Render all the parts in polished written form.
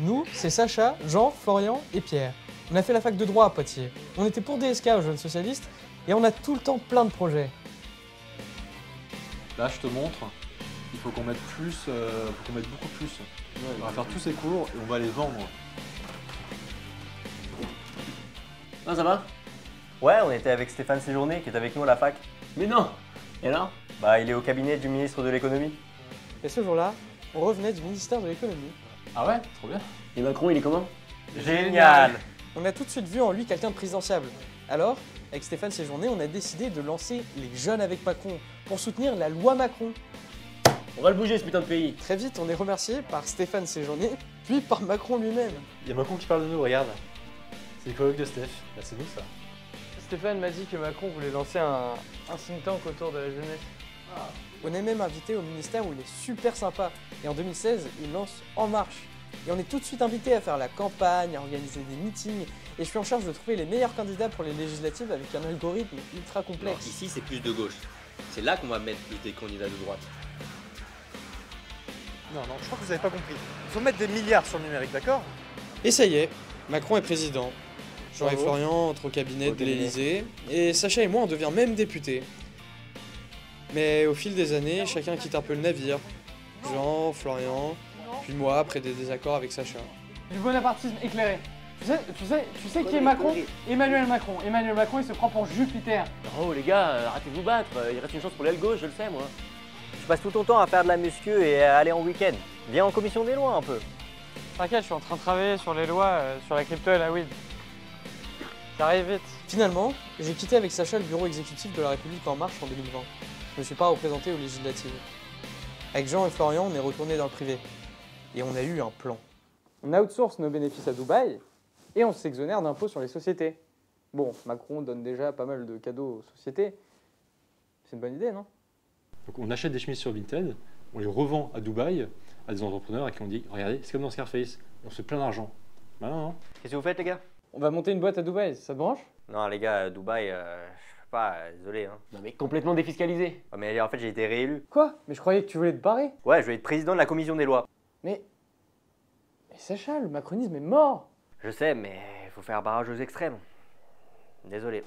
Nous, c'est Sacha, Jean, Florian et Pierre. On a fait la fac de droit à Poitiers. On était pour DSK aux Jeunes Socialistes et on a tout le temps plein de projets. Là, je te montre, il faut qu'on mette plus, faut qu'on mette beaucoup plus. On va faire tous ces cours et on va les vendre. Ah, ça va? Ouais, on était avec Stéphane Séjourné qui est avec nous à la fac. Mais non! Et alors? Bah, il est au cabinet du ministre de l'économie. Et ce jour-là, on revenait du ministère de l'économie. Ah ouais? Trop bien. Et Macron, il est comment? Génial! On a tout de suite vu en lui quelqu'un de présidentiable. Alors, avec Stéphane Séjourné, on a décidé de lancer les Jeunes avec Macron pour soutenir la loi Macron. On va le bouger, ce putain de pays. Très vite, on est remercié par Stéphane Séjourné, puis par Macron lui-même. Il y a Macron qui parle de nous, regarde. C'est le colloque de Steph. Bah, c'est nous ça. Stéphane m'a dit que Macron voulait lancer un think tank autour de la jeunesse. On est même invité au ministère où il est super sympa. Et en 2016, il lance En Marche. Et on est tout de suite invité à faire la campagne, à organiser des meetings. Et je suis en charge de trouver les meilleurs candidats pour les législatives avec un algorithme ultra complexe. Alors, ici, c'est plus de gauche. C'est là qu'on va mettre des candidats de droite. Non, je crois que vous n'avez pas compris. Il faut mettre des milliards sur le numérique, d'accord? Et ça y est, Macron est président. Jean et Florian entrent au cabinet de l'Elysée. Et Sacha et moi, on devient même députés. Mais au fil des années, chacun quitte un peu le navire. Jean, Florian, puis moi après des désaccords avec Sacha. Du bonapartisme éclairé. Tu sais qui est Macron? Emmanuel Macron. Emmanuel Macron, il se prend pour Jupiter. Oh les gars, arrêtez de vous battre. Il reste une chance pour l'aile gauche, je le sais, moi. Tu passes tout ton temps à faire de la muscu et à aller en week-end. Viens en commission des lois un peu. T'inquiète, je suis en train de travailler sur les lois, sur la crypto et la weed. J'arrive vite. Finalement, j'ai quitté avec Sacha le bureau exécutif de La République En Marche en 2020. Je me suis pas représenté aux législatives. Avec Jean et Florian, on est retourné dans le privé. Et on a eu un plan. On outsource nos bénéfices à Dubaï et on s'exonère d'impôts sur les sociétés. Bon, Macron donne déjà pas mal de cadeaux aux sociétés. C'est une bonne idée, non? Donc on achète des chemises sur Vinted, on les revend à Dubaï à des entrepreneurs à qui on dit regardez, c'est comme dans Scarface, on se fait plein d'argent. Bah non. Qu'est-ce que vous faites, les gars? On va monter une boîte à Dubaï, ça te branche? Non, les gars, Dubaï, je peux pas, désolé. Hein. Non mais complètement défiscalisé. Ouais, mais en fait, j'ai été réélu. Quoi? Mais je croyais que tu voulais te barrer. Ouais, je vais être président de la commission des lois. Mais Sacha, le macronisme est mort. Je sais, mais il faut faire barrage aux extrêmes. Désolé.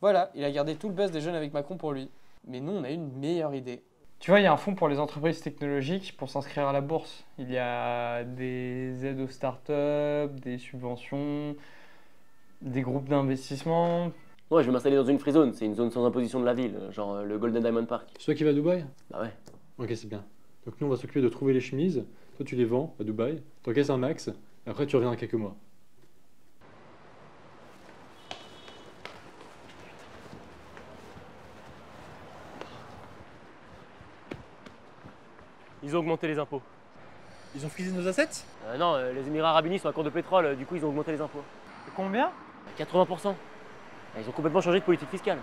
Voilà, il a gardé tout le buzz des Jeunes avec Macron pour lui. Mais nous, on a une meilleure idée. Tu vois, il y a un fonds pour les entreprises technologiques pour s'inscrire à la bourse. Il y a des aides aux startups, des subventions, des groupes d'investissement. Ouais, je vais m'installer dans une free zone. C'est une zone sans imposition de la ville, genre le Golden Diamond Park. C'est toi qui vas à Dubaï? Bah ouais. Ok, c'est bien. Donc nous, on va s'occuper de trouver les chemises. Toi, tu les vends à Dubaï, t'encaisses un max, et après, tu reviens dans quelques mois. Ils ont augmenté les impôts. Ils ont frisé nos assets? Non, les Émirats Arabes Unis sont à court de pétrole, du coup ils ont augmenté les impôts. Combien? 80%. Ils ont complètement changé de politique fiscale.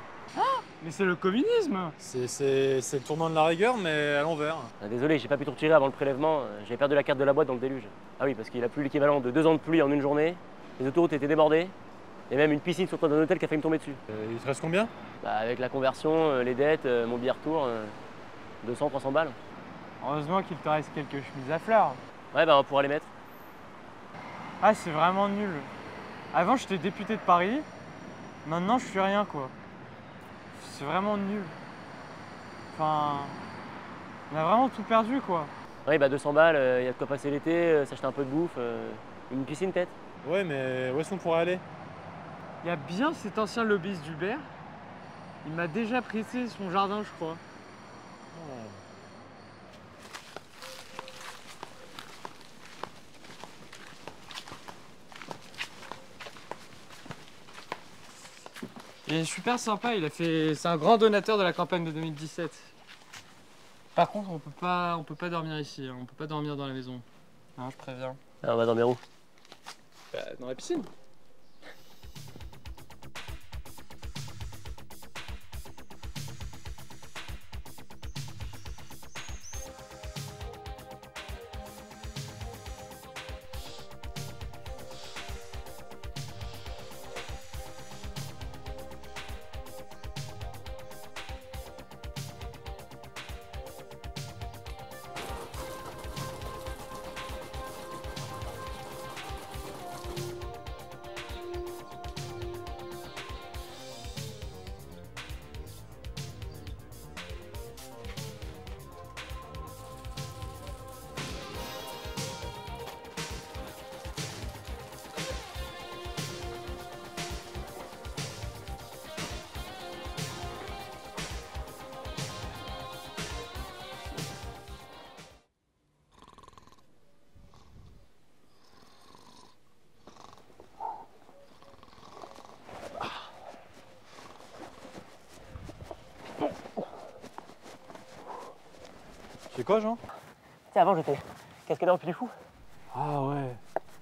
Mais c'est le communisme. C'est le tournant de la rigueur, mais à l'envers. Ah, désolé, j'ai pas pu tout retirer avant le prélèvement. J'avais perdu la carte de la boîte dans le déluge. Ah oui, parce qu'il a plu l'équivalent de 2 ans de pluie en une journée. Les autoroutes étaient débordées. Et même une piscine sur le toit d'un hôtel qui a failli me tomber dessus. Il te reste combien? Bah, avec la conversion, les dettes, mon billet retour, 200, 300 balles. Heureusement qu'il te reste quelques chemises à fleurs. Ouais, bah on pourra les mettre. Ah, c'est vraiment nul. Avant, j'étais député de Paris. Maintenant, je suis rien, quoi. C'est vraiment nul. Enfin, on a vraiment tout perdu, quoi. Oui, bah 200 balles, y a de quoi passer l'été, s'acheter un peu de bouffe, une piscine peut-être. Ouais, mais où est-ce qu'on pourrait aller? Il y a bien cet ancien lobbyiste d'Uber. Il m'a déjà pressé son jardin, je crois. Il est super sympa, c'est un grand donateur de la campagne de 2017. Par contre, on peut pas dormir ici, hein. On peut pas dormir dans la maison. Hein, je préviens. Ah, on va dormir où? Dans la piscine. quoi, Jean? Tu sais, avant, j'étais cascadeur au Puy du Fou. Ah ouais.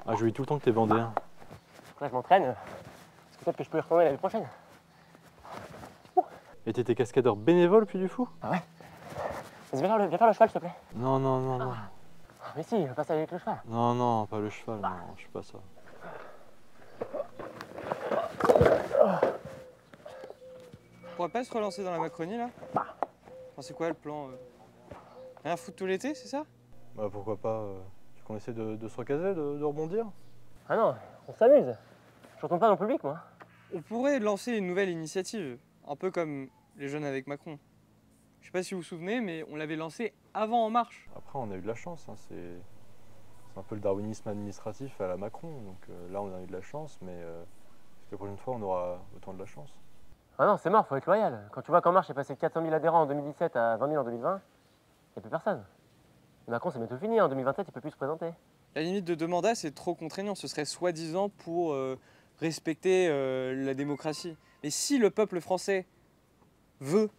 Ah, je lui dis tout le temps que t'es vendéen. Là, je m'entraîne. Parce que peut-être que je peux y retourner l'année prochaine. Et t'étais cascadeur bénévole au Puy du Fou? Ah ouais? Vas-y, viens faire le cheval, s'il te plaît. Non, non, non, non. Ah, mais si, je passe avec le cheval. Non, non, pas le cheval, non, je suis pas ça. On pourrait pas se relancer dans la Macronie là? Enfin, c'est quoi le plan? Rien foutre tout l'été, c'est ça? Bah pourquoi pas, tu qu'on essaie de se recaser, de rebondir? Ah non, on s'amuse. Je retourne pas dans le public, moi. On pourrait lancer une nouvelle initiative, un peu comme les jeunes avec Macron. Je sais pas si vous vous souvenez, mais on l'avait lancé avant En Marche. Après, on a eu de la chance, hein, c'est un peu le darwinisme administratif à la Macron. Donc là, on a eu de la chance, mais la prochaine fois, on aura autant de la chance. Ah non, c'est mort, faut être loyal. Quand tu vois qu'En Marche est passé de 400 000 adhérents en 2017 à 20 000 en 2020, il n'y a plus personne. Et Macron, c'est bientôt fini, en 2027, il peut plus se présenter. La limite de 2 mandats, c'est trop contraignant. Ce serait soi-disant pour respecter la démocratie. Mais si le peuple français veut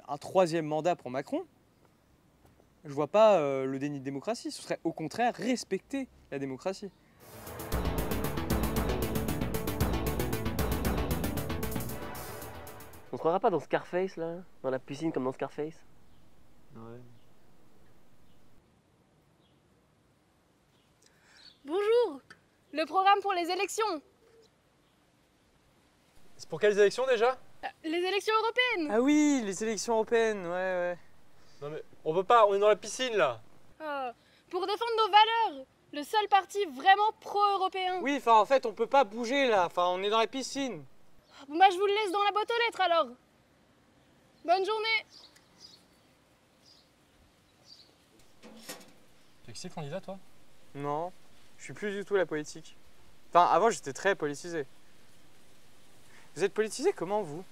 un 3e mandat pour Macron, je vois pas le déni de démocratie. Ce serait au contraire respecter la démocratie. On se croirait pas dans Scarface, là? Dans la piscine comme dans Scarface? Ouais. Bonjour. Le programme pour les élections. C'est pour quelles élections déjà? Les élections européennes. Ah oui, les élections européennes, ouais. Non mais on peut pas, on est dans la piscine là. Pour défendre nos valeurs. Le seul parti vraiment pro-européen. Oui, enfin en fait, on peut pas bouger là. Enfin, on est dans la piscine. Bon bah je vous le laisse dans la boîte aux lettres alors. Bonne journée. T'es qui candidat, toi? Non, je suis plus du tout la politique. Enfin, avant, j'étais très politisé. Vous êtes politisé comment, vous?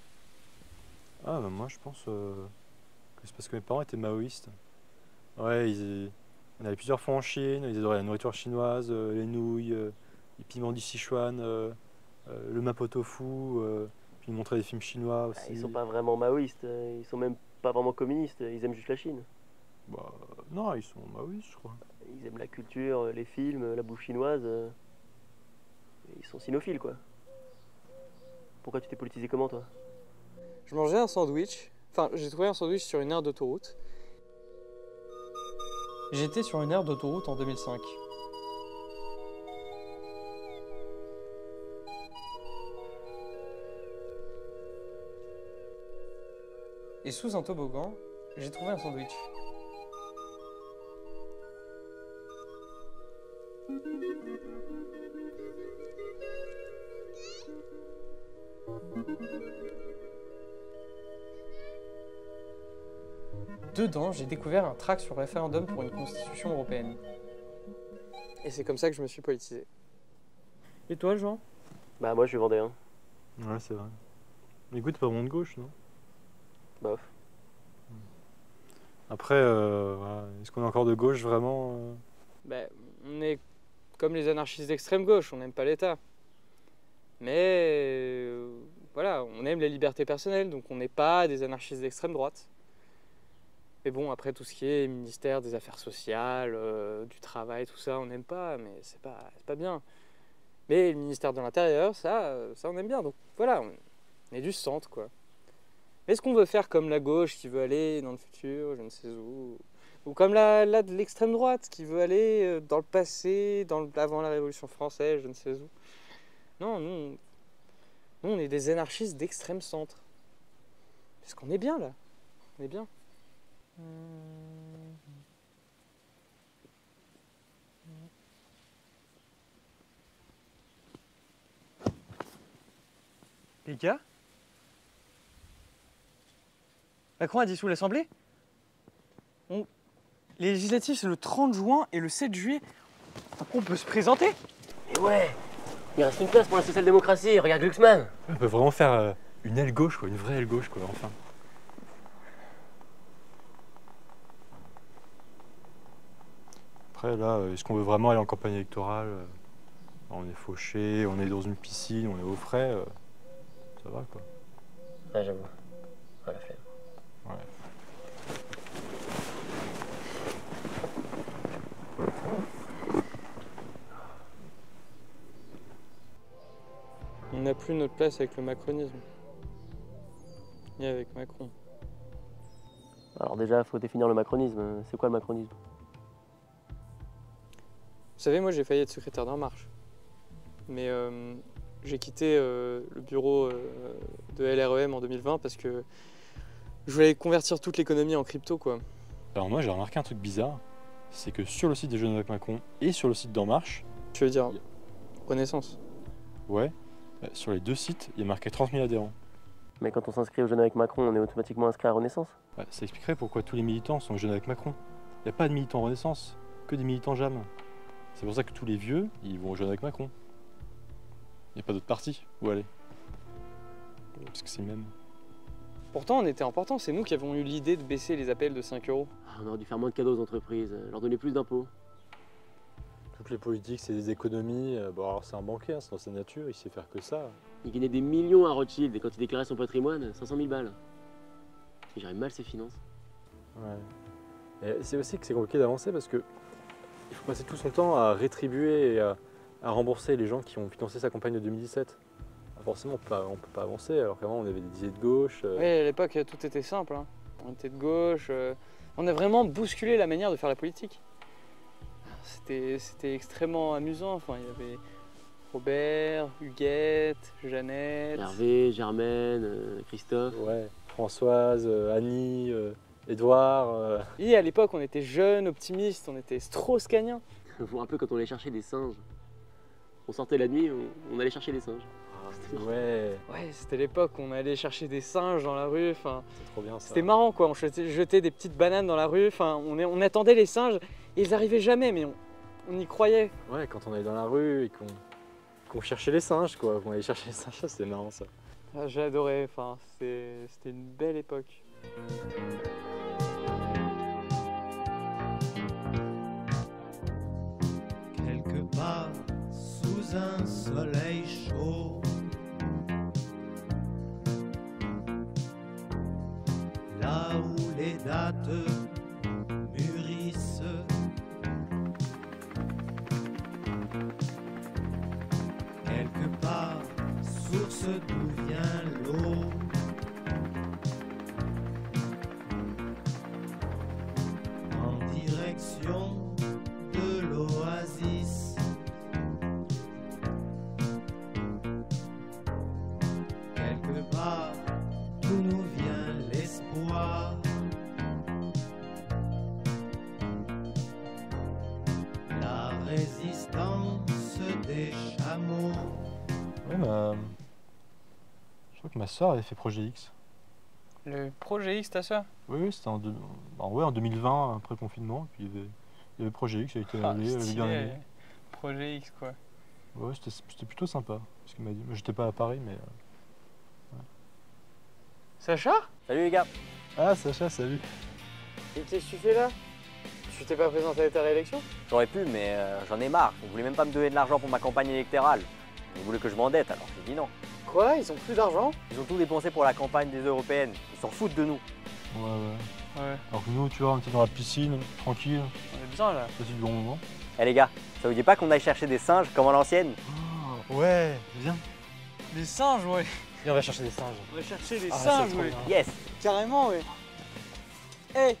Ah, bah moi, je pense que c'est parce que mes parents étaient maoïstes. Ouais, on avait plusieurs fois en Chine, ils adoraient la nourriture chinoise, les nouilles, les piments du Sichuan, le mapo tofu, puis ils montraient des films chinois aussi. Ils sont pas vraiment maoïstes, ils sont même pas vraiment communistes, ils aiment juste la Chine. Bah, non, ils sont maoïstes, je crois. Ils aiment la culture, les films, la bouffe chinoise. Ils sont sinophiles, quoi. Pourquoi tu t'es politisé comment, toi? Je mangeais un sandwich. Enfin, j'ai trouvé un sandwich sur une aire d'autoroute. J'étais sur une aire d'autoroute en 2005. Et sous un toboggan, j'ai trouvé un sandwich. Dedans, j'ai découvert un tract sur le référendum pour une constitution européenne. Et c'est comme ça que je me suis politisé. Et toi, Jean? Bah moi je suis vendéen. Ouais, c'est vrai. Mais écoute, t'es pas vraiment de gauche, non? Bof. Après, voilà. Est-ce qu'on est encore de gauche, vraiment Ben, on est comme les anarchistes d'extrême gauche, on n'aime pas l'État. Mais voilà, on aime la liberté personnelle, donc on n'est pas des anarchistes d'extrême droite. Mais bon, après tout ce qui est ministère des Affaires sociales, du travail, tout ça, on n'aime pas, mais c'est pas bien. Mais le ministère de l'Intérieur, ça on aime bien. Donc voilà, on est du centre, quoi. Est-ce qu'on veut faire comme la gauche qui veut aller dans le futur, je ne sais où, ou comme la de l'extrême droite qui veut aller dans le passé, avant la Révolution française, je ne sais où. Non, nous on est des anarchistes d'extrême centre. Parce qu'on est bien là, on est bien. Les gars, Macron a dissous l'Assemblée. Les législatives, c'est le 30 juin et le 7 juillet. On peut se présenter. Et ouais, il reste une place pour la social-démocratie, regarde Glucksmann. On peut vraiment faire une aile gauche, quoi, une vraie aile gauche, quoi, enfin. Après, là, est-ce qu'on veut vraiment aller en campagne électorale? On est fauché, on est dans une piscine, on est au frais, ça va, quoi. Ouais, j'avoue. Ouais, la flemme. Ouais. On n'a plus notre place avec le macronisme. Ni avec Macron. Alors déjà, faut définir le macronisme. C'est quoi le macronisme? Vous savez, moi j'ai failli être secrétaire d'En Marche. Mais j'ai quitté le bureau de LREM en 2020 parce que je voulais convertir toute l'économie en crypto, quoi. Alors moi j'ai remarqué un truc bizarre, c'est que sur le site des Jeunes avec Macron et sur le site d'En Marche, Tu veux dire Renaissance? ouais, sur les deux sites, il y a marqué 30 000 adhérents. Mais quand on s'inscrit aux Jeunes avec Macron, on est automatiquement inscrit à Renaissance. Ça expliquerait pourquoi tous les militants sont Jeunes avec Macron. Il n'y a pas de militants Renaissance, que des militants JAM. C'est pour ça que tous les vieux, ils vont aux Jeunes avec Macron. Il n'y a pas d'autre parti où aller. Parce que c'est le même. Pourtant, on était importants, c'est nous qui avons eu l'idée de baisser les appels de 5 €. On aurait dû faire moins de cadeaux aux entreprises, leur donner plus d'impôts. Toutes les politiques, c'est des économies. Bon, alors c'est un banquier, hein, c'est dans sa nature, il sait faire que ça. Il gagnait des millions à Rothschild et quand il déclarait son patrimoine, 500 000 balles. Il gérait mal ses finances. Ouais. Et c'est aussi que c'est compliqué d'avancer parce que il faut passer tout son temps à rétribuer et à rembourser les gens qui ont financé sa campagne de 2017. Forcément, on peut pas avancer, alors qu'avant on avait des idées de gauche. Oui, à l'époque, tout était simple. Hein. On était de gauche. On a vraiment bousculé la manière de faire la politique. C'était extrêmement amusant. Enfin, il y avait Robert, Huguette, Jeannette. Hervé, Germaine, Christophe. Ouais, Françoise, Annie, Edouard. Et à l'époque, on était jeunes, optimistes, on était strauss-caniens. Vous vous rappelez quand on allait chercher des singes? On sortait la nuit, on allait chercher les singes. Ouais, Ouais, c'était l'époque où on allait chercher des singes dans la rue. Enfin, c'est trop bien ça. c'était marrant, quoi. On jetait des petites bananes dans la rue. Enfin, on attendait les singes et ils arrivaient jamais, mais on y croyait. Ouais, quand on allait dans la rue et qu'on cherchait les singes, quoi. Qu'on allait chercher les singes, ça, c'était marrant ça. Ah, j'ai adoré. Enfin, c'était une belle époque. Quelque part sous un soleil chaud, là où les dates mûrissent, quelque part source d'où vient l'eau, en direction de l'oasis. Quelque part d'où nous vient l'espoir. La résistance des chameaux. Ouais, je crois que ma soeur avait fait Projet X. Le projet X, ta soeur? Oui, c'était en 2020, après le confinement. Puis il y avait Projet X, ça a été allé, elle avait bien aimé. Projet X, quoi. Ouais, c'était plutôt sympa. Ce qu'il m'a dit. Moi, j'étais pas à Paris, mais. Sacha? Salut les gars. Ah, Sacha, salut. Et qu'est-ce que tu fais là? Tu t'es pas présenté à ta réélection? J'aurais pu, mais j'en ai marre. Ils voulaient même pas me donner de l'argent pour ma campagne électorale. Ils voulaient que je m'endette, alors j'ai dit non. Quoi? Ils ont plus d'argent? Ils ont tout dépensé pour la campagne des européennes. Ils s'en foutent de nous. Ouais. Ouais, Alors que nous, tu vois, on était dans la piscine, tranquille, on est bien là. passé du bon moment. Eh les gars, ça vous dit pas qu'on aille chercher des singes comme à l'ancienne? Ouais, viens. Des singes, ouais. Viens, on va chercher des singes. On va chercher des Ah, singes, c'est trop ouais. bien. Yes. Carrément, ouais. Hey!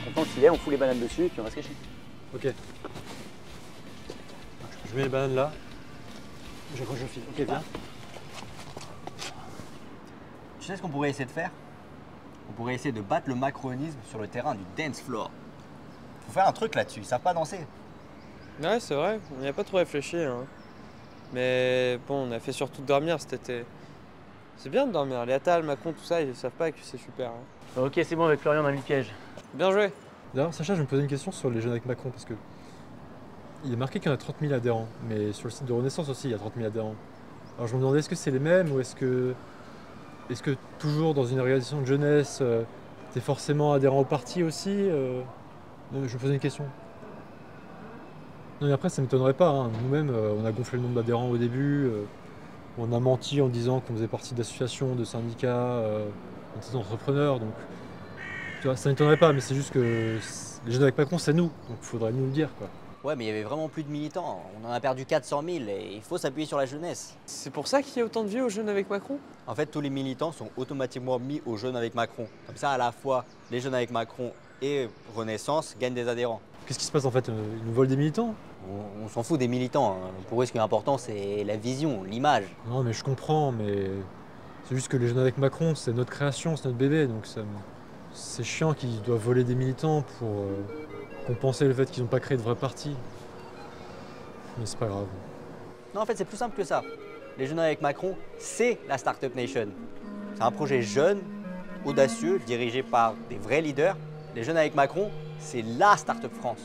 On prend le filet, on fout les bananes dessus et puis on va se cacher. Ok. Je mets les bananes là. J'accroche le fil. Ok, viens. Tu sais ce qu'on pourrait essayer de faire? On pourrait essayer de battre le macronisme sur le terrain du dance floor. Faut faire un truc là-dessus, ils savent pas danser. Ouais, c'est vrai, on n'y a pas trop réfléchi. Hein. Mais bon, on a fait surtout dormir cet été. C'est bien de dormir. Les Attal, Macron, tout ça, ils savent pas que c'est super. Hein. Ok, c'est bon, avec Florian, on a mis le piège. Bien joué. D'ailleurs, Sacha, je me posais une question sur les jeunes avec Macron, parce que il est marqué qu'il y en a 30 000 adhérents, mais sur le site de Renaissance aussi, il y a 30 000 adhérents. Alors je me demandais, est-ce que c'est les mêmes, ou est-ce que toujours dans une organisation de jeunesse, t'es forcément adhérent au parti aussi Je me posais une question. Non, mais après, ça m'étonnerait pas. Hein. Nous-mêmes, on a gonflé le nombre d'adhérents au début. On a menti en disant qu'on faisait partie d'associations, de syndicats, d'entrepreneurs. Donc, tu vois, ça m'étonnerait pas, mais c'est juste que les jeunes avec Macron, c'est nous. Donc, il faudrait nous le dire, quoi. Ouais, mais il y avait vraiment plus de militants. On en a perdu 400 000 et il faut s'appuyer sur la jeunesse. C'est pour ça qu'il y a autant de vieux aux jeunes avec Macron? En fait, tous les militants sont automatiquement mis aux jeunes avec Macron. Comme ça, à la fois, les jeunes avec Macron et Renaissance gagnent des adhérents. Qu'est-ce qui se passe en fait? Ils nous volent des militants? On s'en fout des militants. Hein. Pour eux, ce qui est important, c'est la vision, l'image. Non, mais je comprends, mais c'est juste que les jeunes avec Macron, c'est notre création, c'est notre bébé. Donc c'est chiant qu'ils doivent voler des militants pour compenser le fait qu'ils n'ont pas créé de vrai parti. Mais c'est pas grave. Non, en fait, c'est plus simple que ça. Les jeunes avec Macron, c'est la Startup Nation. C'est un projet jeune, audacieux, dirigé par des vrais leaders. Les jeunes avec Macron, c'est la Startup France.